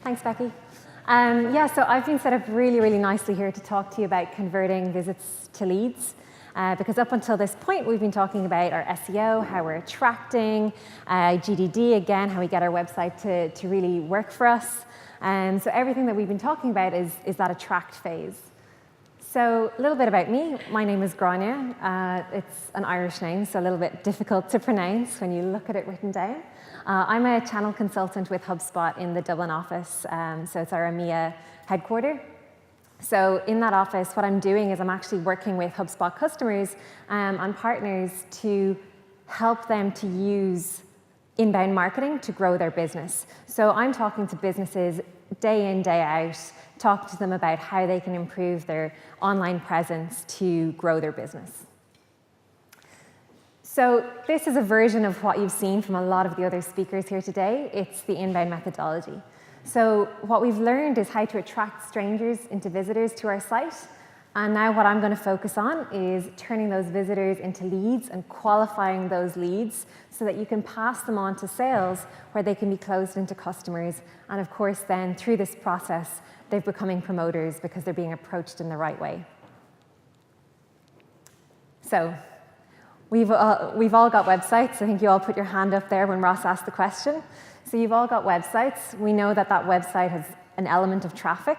Thanks, Becky. So I've been set up really nicely here to talk to you about converting visits to leads. Because up until this point, we've been talking about our SEO, how we're attracting, GDD, again, how we get our website to really work for us. So everything that we've been talking about is that attract phase. So a little bit about me. My name is Grainne. It's an Irish name, so a little bit difficult to pronounce when you look at it written down. I'm a channel consultant with HubSpot in the Dublin office, so it's our EMEA headquarter. So in that office, what I'm doing is I'm actually working with HubSpot customers and partners to help them to use inbound marketing to grow their business. So I'm talking to businesses day in, day out, talking to them about how they can improve their online presence to grow their business. So this is a version of what you've seen from a lot of the other speakers here today. It's the inbound methodology. So what we've learned is how to attract strangers into visitors to our site. And now what I'm going to focus on is turning those visitors into leads and qualifying those leads so that you can pass them on to sales where they can be closed into customers. And of course, then through this process, they're becoming promoters because they're being approached in the right way. So we've all got websites. I think you all put your hand up there when Ross asked the question. So you've all got websites. We know that that website has an element of traffic.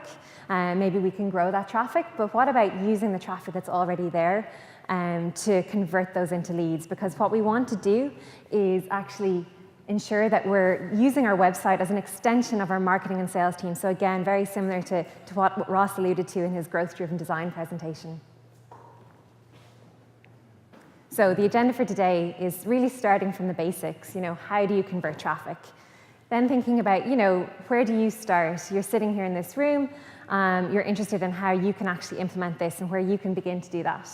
Maybe we can grow that traffic, but what about using the traffic that's already there to convert those into leads? Because what we want to do is actually ensure that we're using our website as an extension of our marketing and sales team. So again, very similar to what Ross alluded to in his growth-driven design presentation. So the agenda for today is really starting from the basics. How do you convert traffic? Then thinking about, where do you start? You're sitting here in this room. You're interested in how you can actually implement this and where you can begin to do that.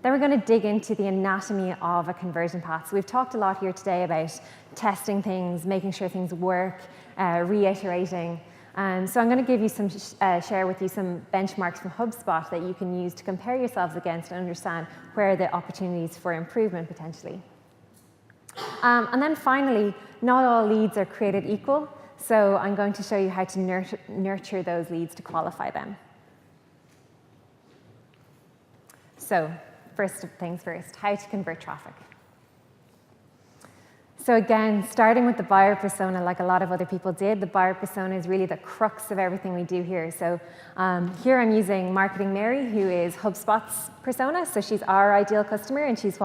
Then we're going to dig into the anatomy of a conversion path. So we've talked a lot here today about testing things, making sure things work, reiterating. So I'm going to give you share with you some benchmarks from HubSpot that you can use to compare yourselves against and understand where are the opportunities for improvement potentially. And then finally, not all leads are created equal. So I'm going to show you how to nurture those leads to qualify them. So first things first, how to convert traffic. So again, starting with the buyer persona, like a lot of other people did, the buyer persona is really the crux of everything we do here. So here I'm using Marketing Mary, who is HubSpot's persona. So she's our ideal customer, and she's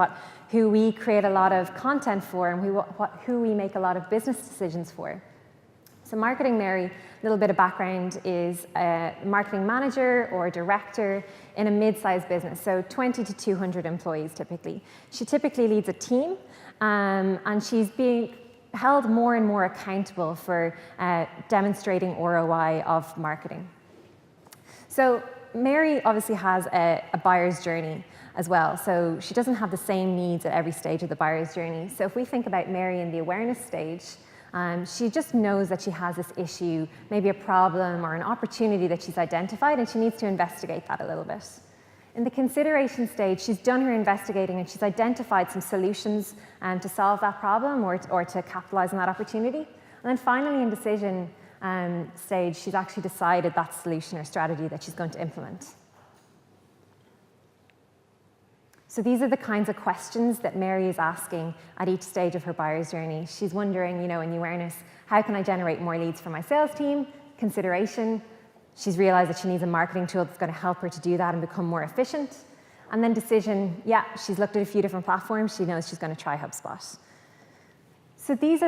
who we create a lot of content for, and who we make a lot of business decisions for. So Marketing Mary, a little bit of background, is a marketing manager or director in a mid-sized business, so 20 to 200 employees typically. She typically leads a team, and she's being held more and more accountable for demonstrating ROI of marketing. So Mary obviously has a buyer's journey as well, so she doesn't have the same needs at every stage of the buyer's journey. So if we think about Mary in the awareness stage, she just knows that she has this issue, maybe a problem or an opportunity that she's identified, and she needs to investigate that a little bit. In the consideration stage, she's done her investigating and she's identified some solutions to solve that problem or to capitalize on that opportunity. And then finally, in decision stage, she's actually decided that solution or strategy that she's going to implement. So these are the kinds of questions that Mary is asking at each stage of her buyer's journey. She's wondering, in the awareness, how can I generate more leads for my sales team? Consideration, she's realized that she needs a marketing tool that's going to help her to do that and become more efficient. And then decision, she's looked at a few different platforms. She knows she's going to try HubSpot. So this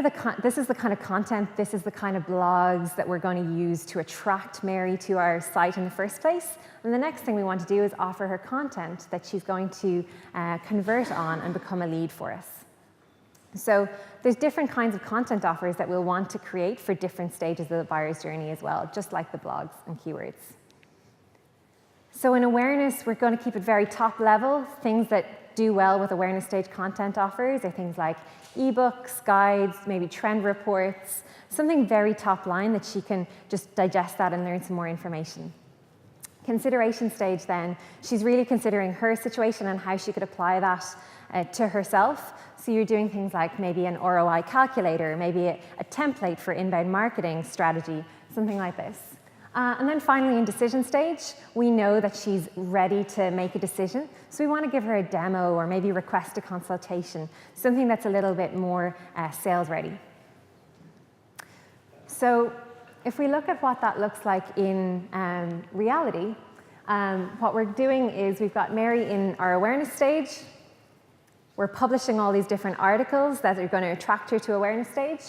is the kind of content, this is the kind of blogs that we're going to use to attract Mary to our site in the first place. And the next thing we want to do is offer her content that she's going to convert on and become a lead for us. So there's different kinds of content offers that we'll want to create for different stages of the buyer's journey as well, just like the blogs and keywords. So in awareness, we're going to keep it very top level. Things that do well with awareness stage content offers are things like ebooks, guides, maybe trend reports, something very top line that she can just digest that and learn some more information. Consideration stage then, she's really considering her situation and how she could apply that to herself. So you're doing things like maybe an ROI calculator, maybe a template for inbound marketing strategy, something like this. And then finally, in decision stage, we know that she's ready to make a decision. So we want to give her a demo or maybe request a consultation, something that's a little bit more sales ready. So if we look at what that looks like in reality, what we're doing is we've got Mary in our awareness stage. We're publishing all these different articles that are going to attract her to awareness stage.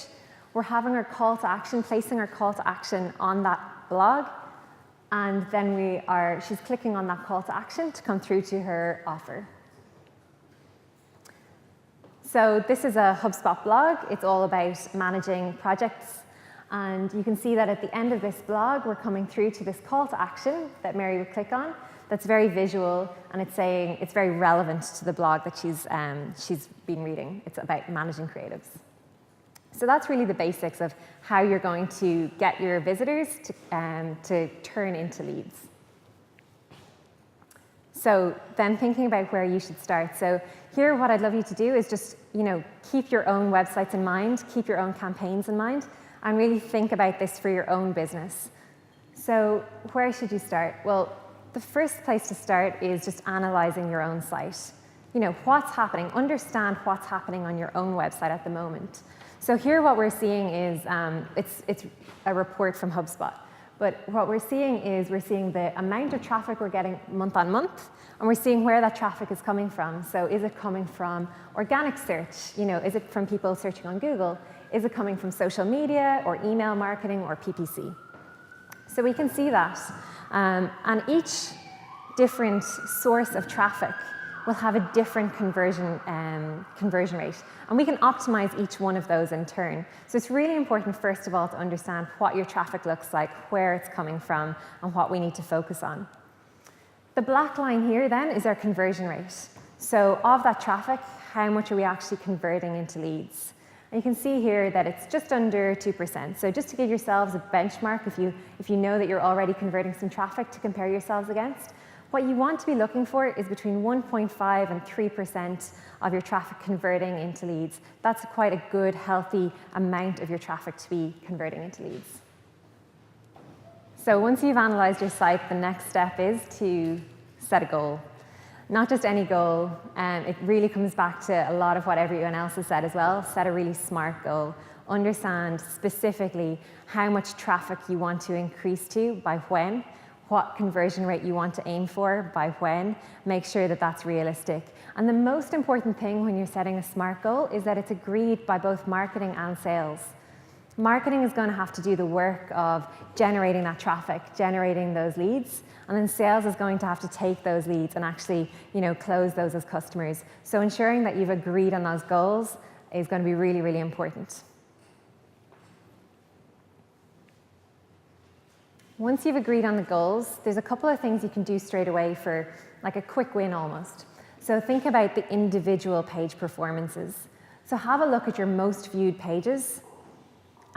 We're having her call to action, placing her call to action on that blog, and then she's clicking on that call to action to come through to her offer. So this is a HubSpot blog. It's all about managing projects, and you can see that at the end of this blog, we're coming through to this call to action that Mary would click on. That's very visual, and it's saying it's very relevant to the blog that she's been reading. It's about managing creatives. So that's really the basics of how you're going to get your visitors to turn into leads. So then thinking about where you should start. So here what I'd love you to do is just keep your own websites in mind, keep your own campaigns in mind, and really think about this for your own business. So where should you start? Well, the first place to start is just analyzing your own site. What's happening, understand what's happening on your own website at the moment. So here what we're seeing is, it's a report from HubSpot, but what we're seeing is the amount of traffic we're getting month on month, and we're seeing where that traffic is coming from. So is it coming from organic search? Is it from people searching on Google? Is it coming from social media or email marketing or PPC? So we can see that, and each different source of traffic will have a different conversion rate. And we can optimize each one of those in turn. So it's really important, first of all, to understand what your traffic looks like, where it's coming from, and what we need to focus on. The black line here then is our conversion rate. So of that traffic, how much are we actually converting into leads? And you can see here that it's just under 2%. So just to give yourselves a benchmark, if you know that you're already converting some traffic to compare yourselves against, what you want to be looking for is between 1.5 and 3% of your traffic converting into leads. That's quite a good, healthy amount of your traffic to be converting into leads. So once you've analyzed your site, the next step is to set a goal. Not just any goal, it really comes back to a lot of what everyone else has said as well. Set a really smart goal. Understand specifically how much traffic you want to increase to by when, what conversion rate you want to aim for by when. Make sure that that's realistic. And the most important thing when you're setting a SMART goal is that it's agreed by both marketing and sales. Marketing is going to have to do the work of generating that traffic, generating those leads, and then sales is going to have to take those leads and actually, close those as customers. So ensuring that you've agreed on those goals is going to be really, really important. Once you've agreed on the goals, there's a couple of things you can do straight away for like a quick win almost. So think about the individual page performances. So have a look at your most viewed pages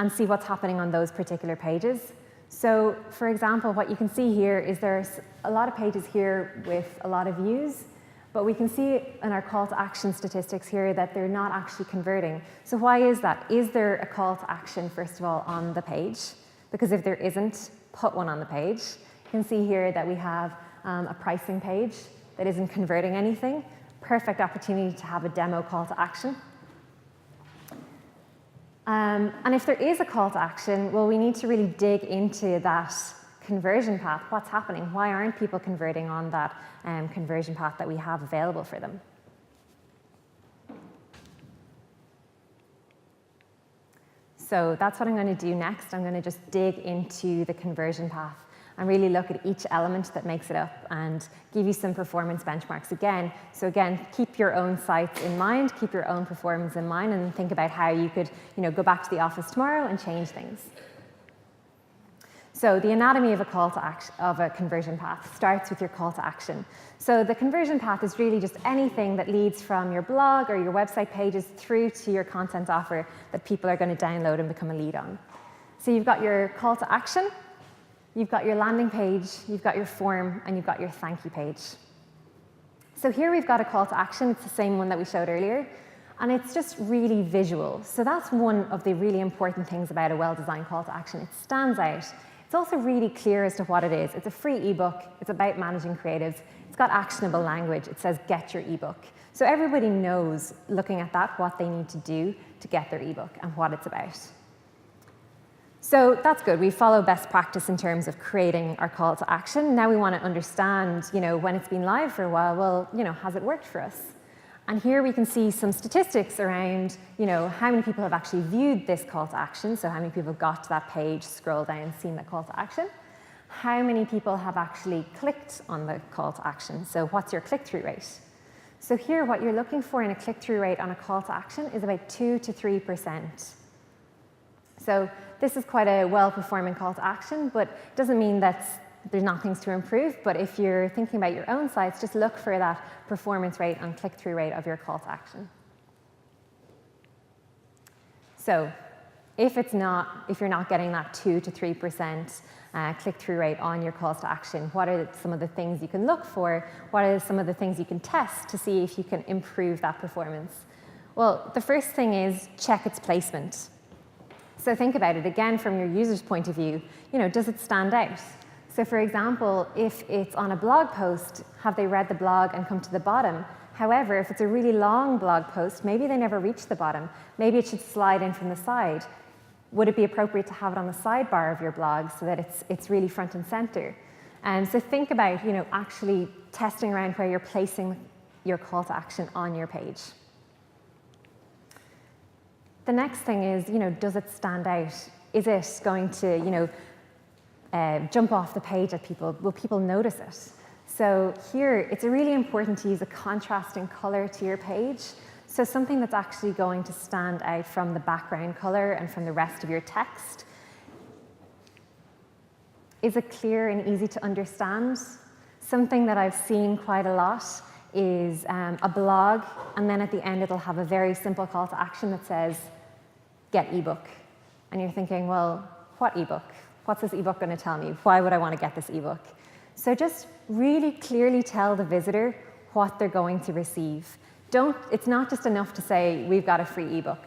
and see what's happening on those particular pages. So for example, what you can see here is there's a lot of pages here with a lot of views, but we can see in our call to action statistics here that they're not actually converting. So why is that? Is there a call to action, first of all, on the page? Because if there isn't, put one on the page. You can see here that we have a pricing page that isn't converting anything. Perfect opportunity to have a demo call to action. And if there is a call to action, well, we need to really dig into that conversion path. What's happening? Why aren't people converting on that conversion path that we have available for them? So that's what I'm going to do next. I'm going to just dig into the conversion path and really look at each element that makes it up and give you some performance benchmarks again. So again, keep your own sites in mind, keep your own performance in mind, and think about how you could go back to the office tomorrow and change things. So the anatomy of a call to action, of a conversion path, starts with your call to action. So the conversion path is really just anything that leads from your blog or your website pages through to your content offer that people are going to download and become a lead on. So you've got your call to action, you've got your landing page, you've got your form, and you've got your thank you page. So here we've got a call to action. It's the same one that we showed earlier. And it's just really visual. So that's one of the really important things about a well-designed call to action. It stands out. It's also really clear as to what it is. It's a free ebook. It's about managing creatives. It's got actionable language. It says, get your ebook. So everybody knows, looking at that, what they need to do to get their ebook and what it's about. So that's good. We follow best practice in terms of creating our call to action. Now we want to understand, when it's been live for a while, well, has it worked for us? And here we can see some statistics around, how many people have actually viewed this call to action. So how many people have got to that page, scrolled down, seen the call to action. How many people have actually clicked on the call to action? So what's your click-through rate? So here, what you're looking for in a click-through rate on a call to action is about 2 to 3%. So this is quite a well-performing call to action, but it doesn't mean that there's not things to improve. But if you're thinking about your own sites, just look for that performance rate and click-through rate of your call to action. So if you're not getting that 2 to 3% click-through rate on your calls to action, what are some of the things you can look for? What are some of the things you can test to see if you can improve that performance? Well, the first thing is check its placement. So think about it again from your user's point of view. Does it stand out? So for example, if it's on a blog post, have they read the blog and come to the bottom? However, if it's a really long blog post, maybe they never reach the bottom. Maybe it should slide in from the side. Would it be appropriate to have it on the sidebar of your blog so that it's really front and center? And so think about, actually testing around where you're placing your call to action on your page. The next thing is, does it stand out? Is it going to, jump off the page at people? Will people notice it? So here, it's really important to use a contrasting color to your page. So something that's actually going to stand out from the background color and from the rest of your text. Is it clear and easy to understand? Something that I've seen quite a lot is a blog, and then at the end it'll have a very simple call to action that says, get ebook. And you're thinking, well, what ebook? What's this ebook going to tell me? Why would I want to get this ebook? So just really clearly tell the visitor what they're going to receive. It's not just enough to say, we've got a free ebook.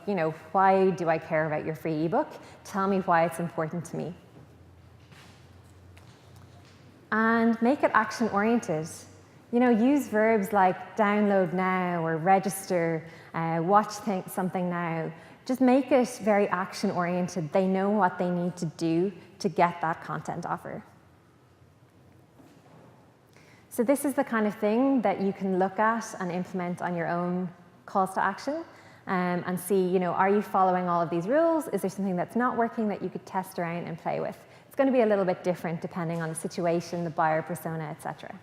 Why do I care about your free ebook? Tell me why it's important to me. And make it action-oriented. Use verbs like download now or register, watch something now. Just make it very action-oriented. They know what they need to do to get that content offer. So this is the kind of thing that you can look at and implement on your own calls to action and see, are you following all of these rules? Is there something that's not working that you could test around and play with? It's going to be a little bit different depending on the situation, the buyer persona, etc.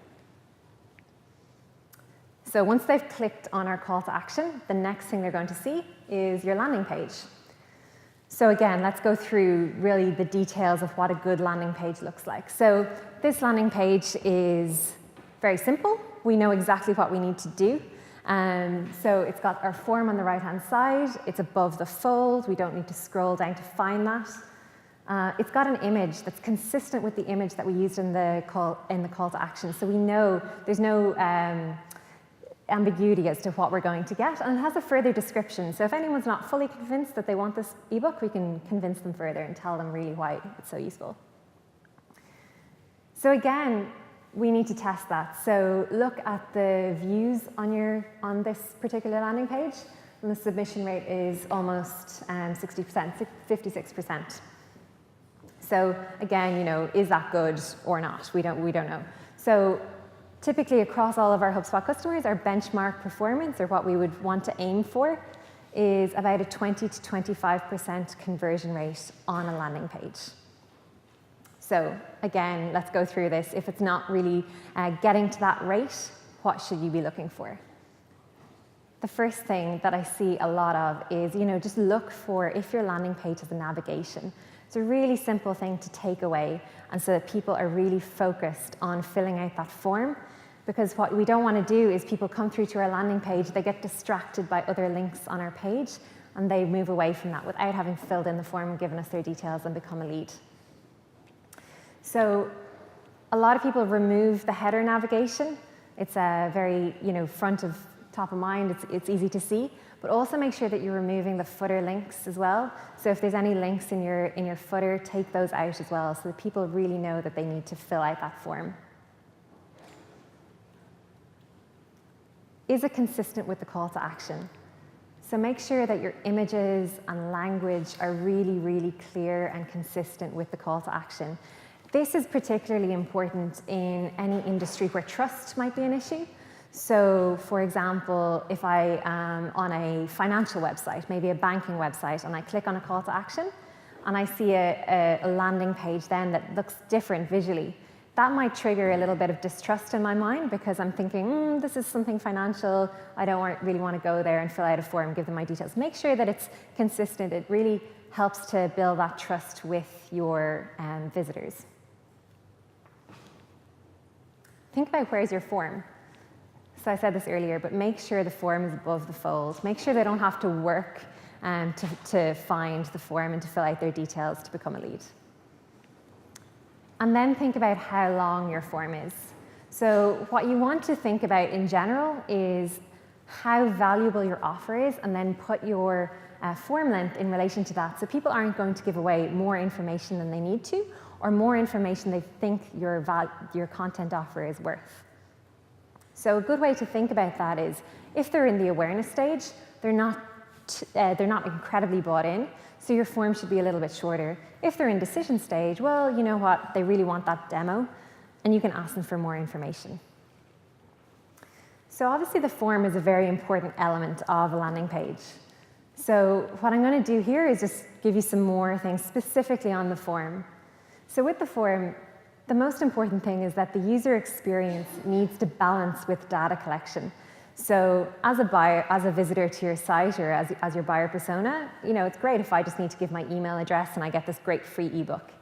So once they've clicked on our call to action, the next thing they're going to see is your landing page. So again, let's go through really the details of what a good landing page looks like. So this landing page is very simple. We know exactly what we need to do. So it's got our form on the right-hand side. It's above the fold. We don't need to scroll down to find that. It's got an image that's consistent with the image that we used in the call to action. So we know there's no ambiguity as to what we're going to get, and it has a further description. So if anyone's not fully convinced that they want this ebook, we can convince them further and tell them really why it's so useful. So again, we need to test that. So look at the views on this particular landing page, and the submission rate is almost 60%, 56%. So again, is that good or not? We don't know. So typically across all of our HubSpot customers, our benchmark performance, or what we would want to aim for, is about a 20 to 25% conversion rate on a landing page. So again, let's go through this. If it's not really getting to that rate, what should you be looking for? The first thing that I see a lot of is, just look for if your landing page has a navigation. It's a really simple thing to take away, and so that people are really focused on filling out that form. Because what we don't want to do is people come through to our landing page, they get distracted by other links on our page, and they move away from that without having filled in the form and given us their details and become a lead. So a lot of people remove the header navigation. It's a very, front of top of mind. It's easy to see. but also make sure that you're removing the footer links as well. So if there's any links in your footer, take those out as well so that people really know that they need to fill out that form. Is it consistent with the call to action? So make sure that your images and language are really, really clear and consistent with the call to action. This is particularly important in any industry where trust might be an issue. So for example, if I am on a financial website, maybe a banking website, and I click on a call to action, and I see a landing page then that looks different visually, that might trigger a little bit of distrust in my mind because I'm thinking, this is something financial, I don't really want to go there and fill out a form, give them my details. Make sure that it's consistent. It really helps to build that trust with your visitors. Think about where's your form. So I said this earlier, but make sure the form is above the fold. Make sure they don't have to work to find the form and to fill out their details to become a lead. And then think about how long your form is. So what you want to think about in general is how valuable your offer is, and then put your form length in relation to that. So people aren't going to give away more information than they need to, or more information they think your content offer is worth. So a good way to think about that is, if they're in the awareness stage, they're not incredibly bought in, so your form should be a little bit shorter. If they're in decision stage, well, you know what, they really want that demo, and you can ask them for more information. So obviously the form is a very important element of a landing page. So what I'm going to do here is just give you some more things specifically on the form. So with the form, the most important thing is that the user experience needs to balance with data collection. So as a buyer, as a visitor to your site, or as your buyer persona, it's great if I just need to give my email address and I get this great free ebook.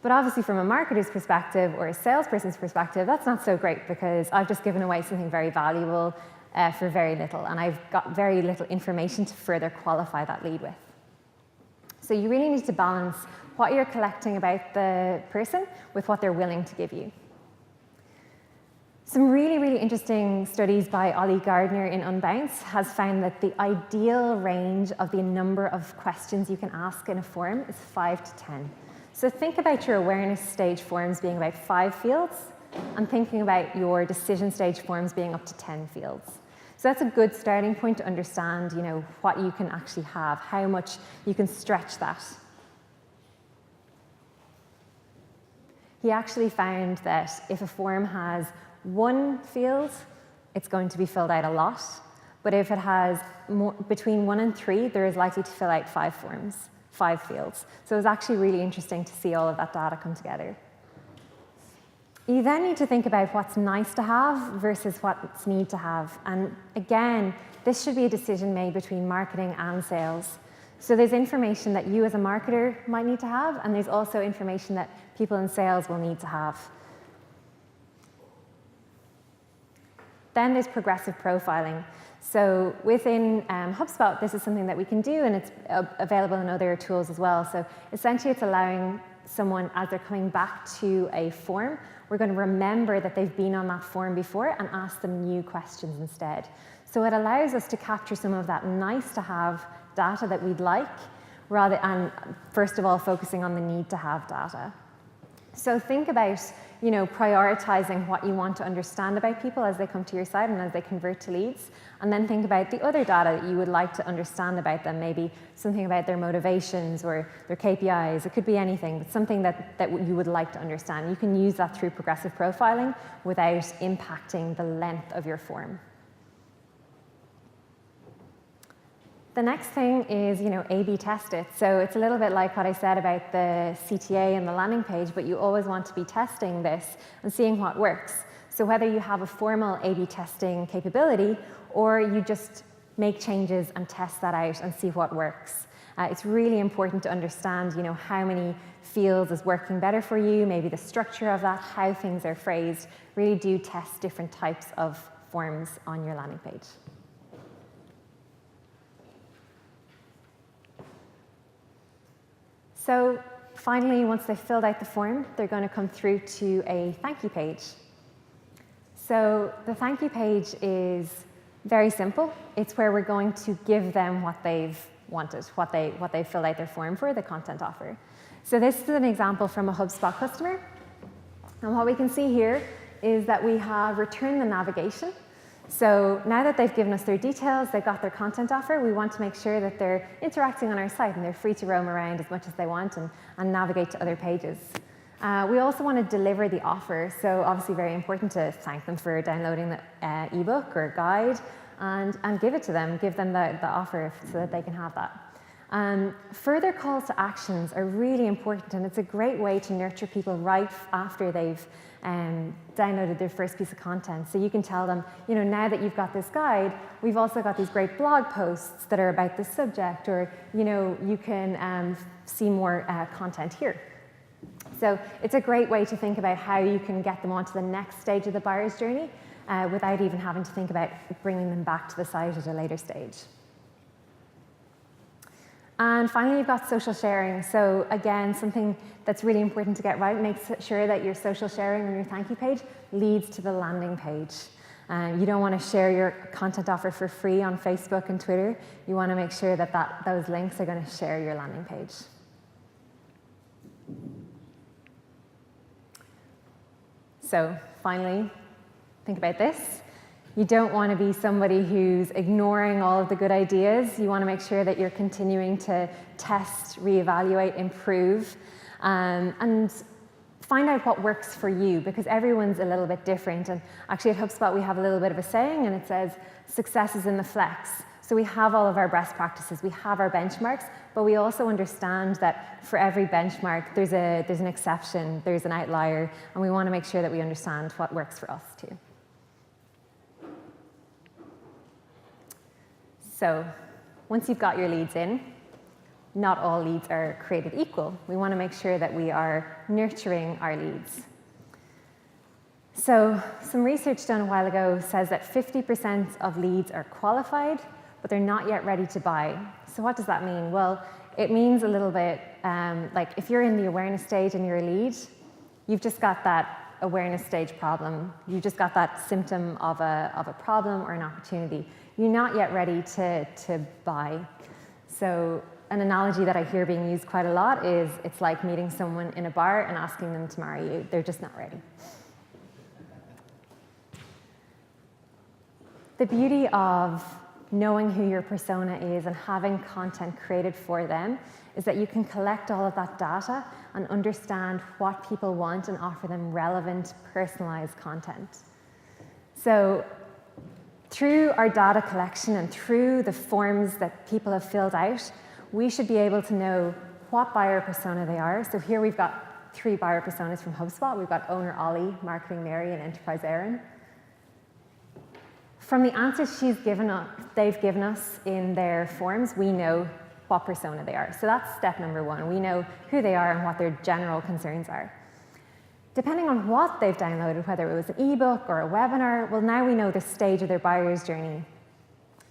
But obviously from a marketer's perspective or a salesperson's perspective, that's not so great, because I've just given away something very valuable for very little, and I've got very little information to further qualify that lead with. So you really need to balance what you're collecting about the person with what they're willing to give you. Some really, really interesting studies by Ollie Gardner in Unbounce has found that the ideal range of the number of questions you can ask in a form is 5 to 10. So think about your awareness stage forms being about 5 fields, and thinking about your decision stage forms being up to 10 fields. So that's a good starting point to understand, what you can actually have, how much you can stretch that. He actually found that if a form has 1 field, it's going to be filled out a lot. But if it has between 1 and 3, there is likely to fill out 5 fields. So it was actually really interesting to see all of that data come together. You then need to think about what's nice to have versus what's need to have. And again, this should be a decision made between marketing and sales. So there's information that you as a marketer might need to have, and there's also information that people in sales will need to have. Then there's progressive profiling. So within HubSpot, this is something that we can do, and it's available in other tools as well. So essentially, it's allowing someone, as they're coming back to a form, we're going to remember that they've been on that form before and ask them new questions instead. So it allows us to capture some of that nice to have data that we'd like, and first of all, focusing on the need to have data. So think about, prioritizing what you want to understand about people as they come to your site and as they convert to leads, and then think about the other data that you would like to understand about them, maybe something about their motivations or their KPIs. It could be anything, but something that you would like to understand. You can use that through progressive profiling without impacting the length of your form. The next thing is, A/B test it. So it's a little bit like what I said about the CTA and the landing page, but you always want to be testing this and seeing what works. So whether you have a formal A/B testing capability, or you just make changes and test that out and see what works. It's really important to understand, how many fields is working better for you, maybe the structure of that, how things are phrased. Really do test different types of forms on your landing page. So finally, once they've filled out the form, they're going to come through to a thank you page. So the thank you page is Very simple. It's where we're going to give them what they've wanted, what they filled out their form for, the content offer. So this is an example from a HubSpot customer. And what we can see here is that we have returned the navigation. So now that they've given us their details, they've got their content offer, we want to make sure that they're interacting on our site and they're free to roam around as much as they want and navigate to other pages. We also want to deliver the offer, so obviously very important to thank them for downloading the ebook or guide and give it to them, give them the offer so that they can have that. Further calls to actions are really important, and it's a great way to nurture people right after they've downloaded their first piece of content. So you can tell them, now that you've got this guide, we've also got these great blog posts that are about this subject, or you can see more content here. So it's a great way to think about how you can get them onto the next stage of the buyer's journey without even having to think about bringing them back to the site at a later stage. And finally, you've got social sharing. So again, something that's really important to get right, make sure that your social sharing on your thank you page leads to the landing page. You don't want to share your content offer for free on Facebook and Twitter. You want to make sure that those links are going to share your landing page. So finally, think about this. You don't want to be somebody who's ignoring all of the good ideas. You want to make sure that you're continuing to test, reevaluate, improve, and find out what works for you, because everyone's a little bit different. And actually at HubSpot, we have a little bit of a saying, and it says, success is in the flex. So we have all of our best practices, we have our benchmarks, but we also understand that for every benchmark, there's an exception, there's an outlier, and we want to make sure that we understand what works for us too. So once you've got your leads in, not all leads are created equal. We want to make sure that we are nurturing our leads. So some research done a while ago says that 50% of leads are qualified, but they're not yet ready to buy. So what does that mean? Well, it means a little bit like if you're in the awareness stage and you're a lead, you've just got that awareness stage problem. You've just got that symptom of a problem or an opportunity. You're not yet ready to buy. So an analogy that I hear being used quite a lot is it's like meeting someone in a bar and asking them to marry you. They're just not ready. The beauty of knowing who your persona is and having content created for them is that you can collect all of that data and understand what people want and offer them relevant, personalized content. So through our data collection and through the forms that people have filled out, we should be able to know what buyer persona they are. So here we've got 3 buyer personas from HubSpot. We've got Owner Ollie, Marketing Mary, and Enterprise Aaron. From the answers they've given us in their forms, we know what persona they are. So that's step number 1. We know who they are and what their general concerns are. Depending on what they've downloaded, whether it was an ebook or a webinar, well, now we know the stage of their buyer's journey.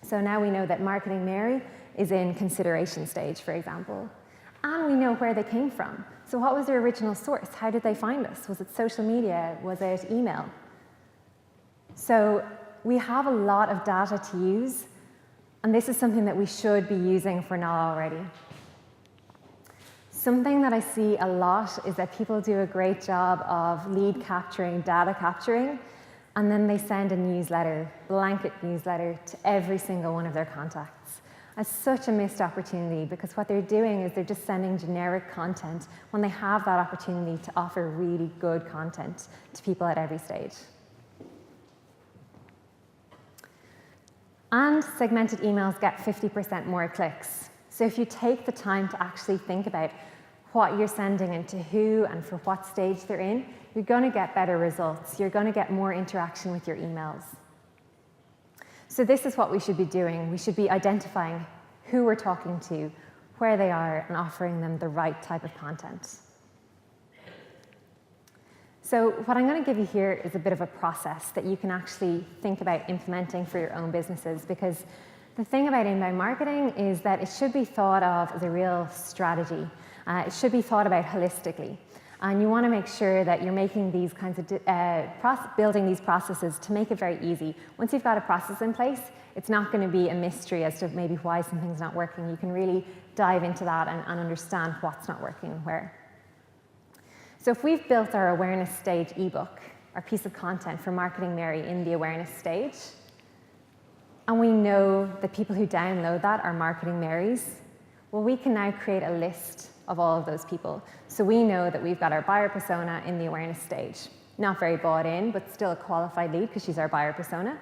So now we know that Marketing Mary is in consideration stage, for example. And we know where they came from. So what was their original source? How did they find us? Was it social media? Was it email? So we have a lot of data to use, and this is something that we should be using if we're not already. Something that I see a lot is that people do a great job of lead capturing, data capturing, and then they send a newsletter, blanket newsletter, to every single one of their contacts. That's such a missed opportunity, because what they're doing is they're just sending generic content when they have that opportunity to offer really good content to people at every stage. And segmented emails get 50% more clicks. So if you take the time to actually think about what you're sending and to who and for what stage they're in, you're going to get better results. You're going to get more interaction with your emails. So this is what we should be doing. We should be identifying who we're talking to, where they are, and offering them the right type of content. So what I'm going to give you here is a bit of a process that you can actually think about implementing for your own businesses, because the thing about inbound marketing is that it should be thought of as a real strategy. It should be thought about holistically. And you want to make sure that you're making these kinds of, building these processes to make it very easy. Once you've got a process in place, it's not going to be a mystery as to maybe why something's not working. You can really dive into that and understand what's not working and where. So if we've built our awareness stage ebook, our piece of content for Marketing Mary in the awareness stage, and we know that people who download that are Marketing Marys, well, we can now create a list of all of those people. So we know that we've got our buyer persona in the awareness stage. Not very bought in, but still a qualified lead because she's our buyer persona.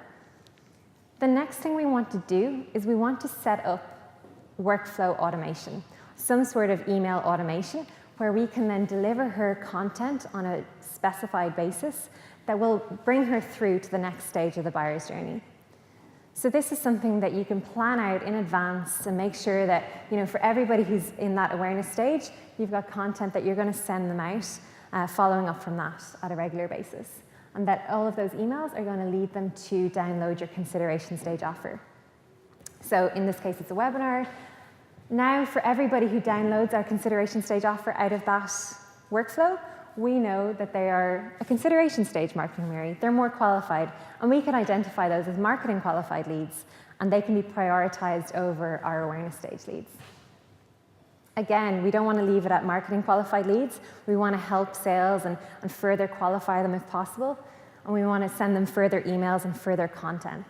The next thing we want to do is we want to set up workflow automation, some sort of email automation where we can then deliver her content on a specified basis that will bring her through to the next stage of the buyer's journey. So this is something that you can plan out in advance and make sure that, for everybody who's in that awareness stage, you've got content that you're going to send them out, following up from that at a regular basis. And that all of those emails are going to lead them to download your consideration stage offer. So in this case, it's a webinar. Now, for everybody who downloads our consideration stage offer out of that workflow, we know that they are a consideration stage Marketing Mary. They're more qualified, and we can identify those as marketing qualified leads, and they can be prioritized over our awareness stage leads. Again, we don't want to leave it at marketing qualified leads. We want to help sales and further qualify them if possible, and we want to send them further emails and further content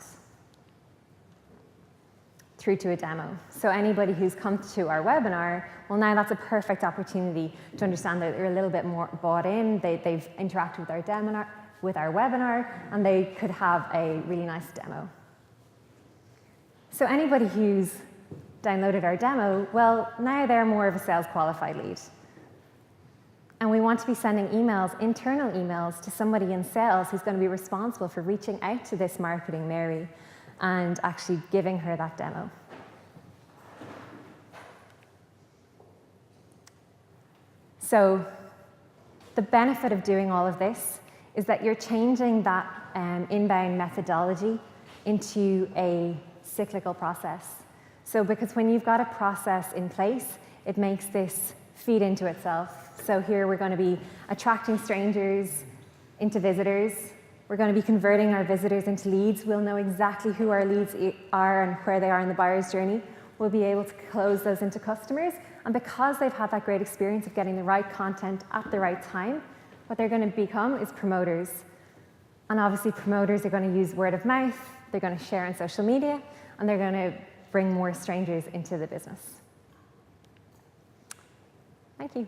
through to a demo. So anybody who's come to our webinar, well, now that's a perfect opportunity to understand that they're a little bit more bought in, they've interacted with our webinar, and they could have a really nice demo. So anybody who's downloaded our demo, well, now they're more of a sales qualified lead. And we want to be sending emails, internal emails, to somebody in sales who's going to be responsible for reaching out to this Marketing Mary and actually giving her that demo. So the benefit of doing all of this is that you're changing that inbound methodology into a cyclical process. So because when you've got a process in place, it makes this feed into itself. So here we're going to be attracting strangers into visitors. We're going to be converting our visitors into leads. We'll know exactly who our leads are and where they are in the buyer's journey. We'll be able to close those into customers. And because they've had that great experience of getting the right content at the right time, what they're going to become is promoters. And obviously promoters are going to use word of mouth, they're going to share on social media, and they're going to bring more strangers into the business. Thank you.